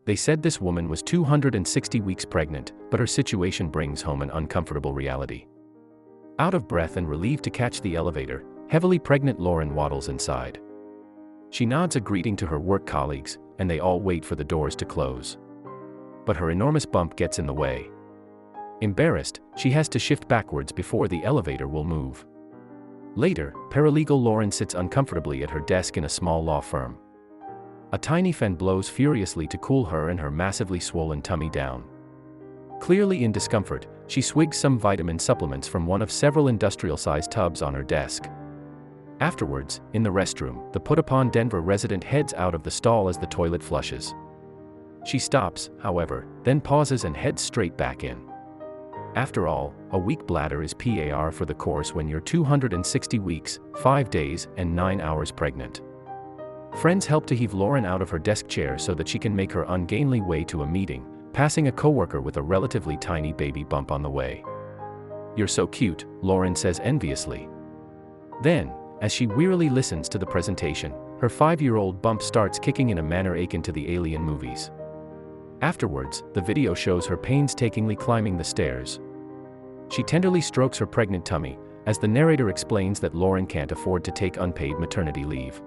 They said this woman was 260 weeks pregnant, but her situation brings home an uncomfortable reality. Out of breath and relieved to catch the elevator, heavily pregnant Lauren waddles inside. She nods a greeting to her work colleagues, and they all wait for the doors to close. But her enormous bump gets in the way. Embarrassed, she has to shift backwards before the elevator will move. Later, paralegal Lauren sits uncomfortably at her desk in a small law firm. A tiny fan blows furiously to cool her and her massively swollen tummy down. Clearly in discomfort, she swigs some vitamin supplements from one of several industrial-sized tubs on her desk. Afterwards, in the restroom, the put-upon Denver resident heads out of the stall as the toilet flushes. She stops, however, then pauses and heads straight back in. After all, a weak bladder is par for the course when you're 260 weeks, 5 days, and 9 hours pregnant. Friends help to heave Lauren out of her desk chair so that she can make her ungainly way to a meeting, passing a coworker with a relatively tiny baby bump on the way. "You're so cute," Lauren says enviously. Then, as she wearily listens to the presentation, her 5-year-old bump starts kicking in a manner akin to the Alien movies. Afterwards, the video shows her painstakingly climbing the stairs. She tenderly strokes her pregnant tummy, as the narrator explains that Lauren can't afford to take unpaid maternity leave.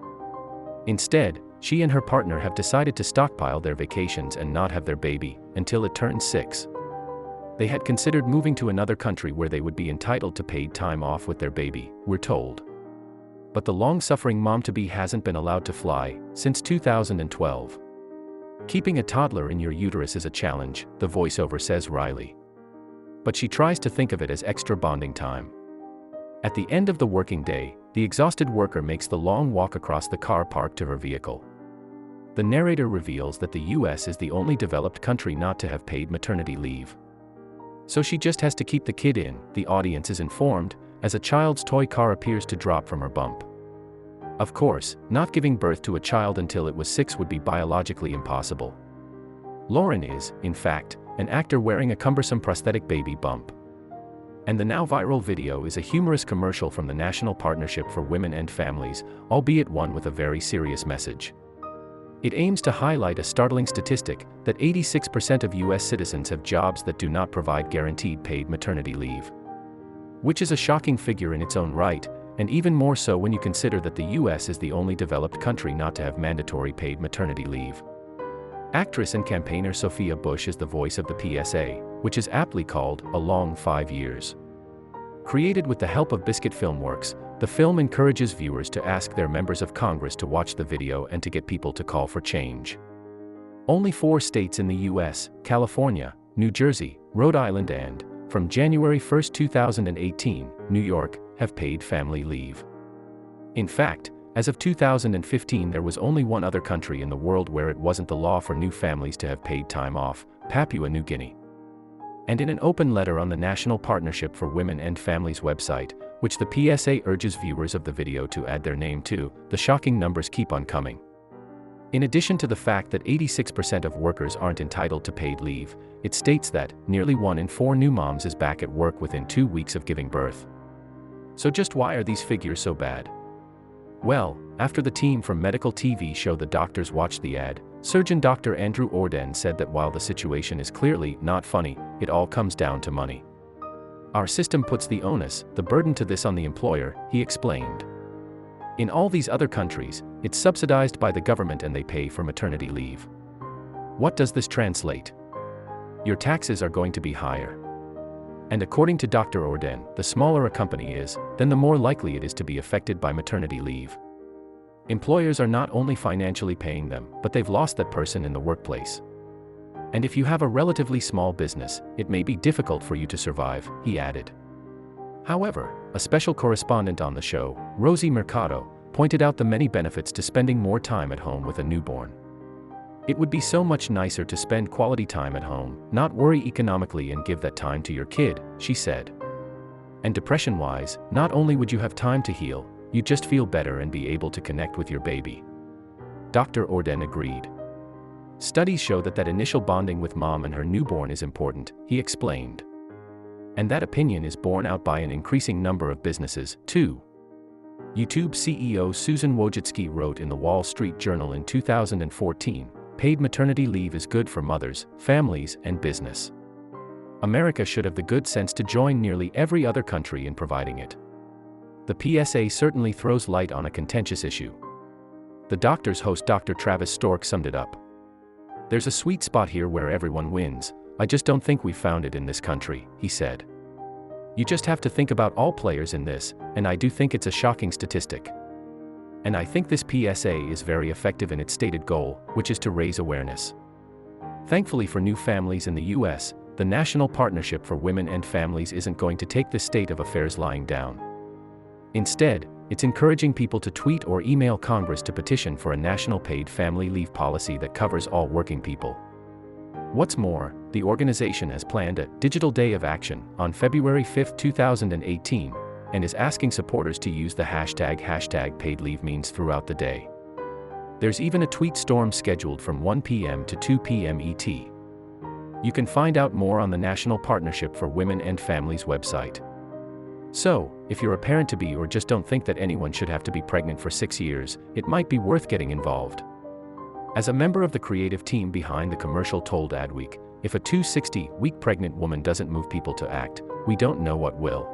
Instead, she and her partner have decided to stockpile their vacations and not have their baby until it turns 6. They had considered moving to another country where they would be entitled to paid time off with their baby, we're told. But the long-suffering mom-to-be hasn't been allowed to fly since 2012. "Keeping a toddler in your uterus is a challenge," the voiceover says wryly. But she tries to think of it as extra bonding time. At the end of the working day, the exhausted worker makes the long walk across the car park to her vehicle. The narrator reveals that the US is the only developed country not to have paid maternity leave. So she just has to keep the kid in, the audience is informed, as a child's toy car appears to drop from her bump. Of course, not giving birth to a child until it was 6 would be biologically impossible. Lauren is, in fact, an actor wearing a cumbersome prosthetic baby bump. And the now viral video is a humorous commercial from the National Partnership for Women and Families, albeit one with a very serious message. It aims to highlight a startling statistic that 86% of US citizens have jobs that do not provide guaranteed paid maternity leave. Which is a shocking figure in its own right, and even more so when you consider that the US is the only developed country not to have mandatory paid maternity leave. Actress and campaigner Sophia Bush is the voice of the PSA, which is aptly called A Long 5 Years. Created with the help of Biscuit Filmworks, the film encourages viewers to ask their members of Congress to watch the video and to get people to call for change. Only 4 states in the US, California, New Jersey, Rhode Island and, from January 1, 2018, New York, have paid family leave. In fact, as of 2015 there was only one other country in the world where it wasn't the law for new families to have paid time off, Papua New Guinea. And in an open letter on the National Partnership for Women and Families website, which the PSA urges viewers of the video to add their name to, the shocking numbers keep on coming. In addition to the fact that 86% of workers aren't entitled to paid leave, it states that nearly 1 in 4 new moms is back at work within 2 weeks of giving birth. So just why are these figures so bad? Well, after the team from medical TV show The Doctors watched the ad, surgeon Dr. Andrew Orden said that while the situation is clearly not funny, it all comes down to money. "Our system puts the onus, the burden to this on the employer," he explained. "In all these other countries, it's subsidized by the government and they pay for maternity leave. What does this translate? Your taxes are going to be higher. And according to Dr. Orden, the smaller a company is, then the more likely it is to be affected by maternity leave. Employers are not only financially paying them, but they've lost that person in the workplace. And if you have a relatively small business, it may be difficult for you to survive," he added. However, a special correspondent on the show, Rosie Mercado, pointed out the many benefits to spending more time at home with a newborn. "It would be so much nicer to spend quality time at home, not worry economically and give that time to your kid," she said. "And depression-wise, not only would you have time to heal, you'd just feel better and be able to connect with your baby." Dr. Orden agreed. "Studies show that initial bonding with mom and her newborn is important," he explained. And that opinion is borne out by an increasing number of businesses, too. YouTube CEO Susan Wojcicki wrote in the Wall Street Journal in 2014, paid maternity leave is good for mothers, families, and business. America should have the good sense to join nearly every other country in providing it. The PSA certainly throws light on a contentious issue. The Doctor's host Dr. Travis Stork summed it up. "There's a sweet spot here where everyone wins. I just don't think we've found it in this country," he said. "You just have to think about all players in this, and I do think it's a shocking statistic. And I think this PSA is very effective in its stated goal, which is to raise awareness." Thankfully for new families in the US, the National Partnership for Women and Families isn't going to take this state of affairs lying down. Instead, it's encouraging people to tweet or email Congress to petition for a national paid family leave policy that covers all working people. What's more, the organization has planned a Digital Day of Action on February 5, 2018, and is asking supporters to use the hashtag #PaidLeaveMeans throughout the day. There's even a tweet storm scheduled from 1 p.m. to 2 p.m. ET. You can find out more on the National Partnership for Women and Families website. So, if you're a parent-to-be or just don't think that anyone should have to be pregnant for 6 years, it might be worth getting involved. As a member of the creative team behind the commercial told Adweek, "If a 260-week pregnant woman doesn't move people to act, we don't know what will."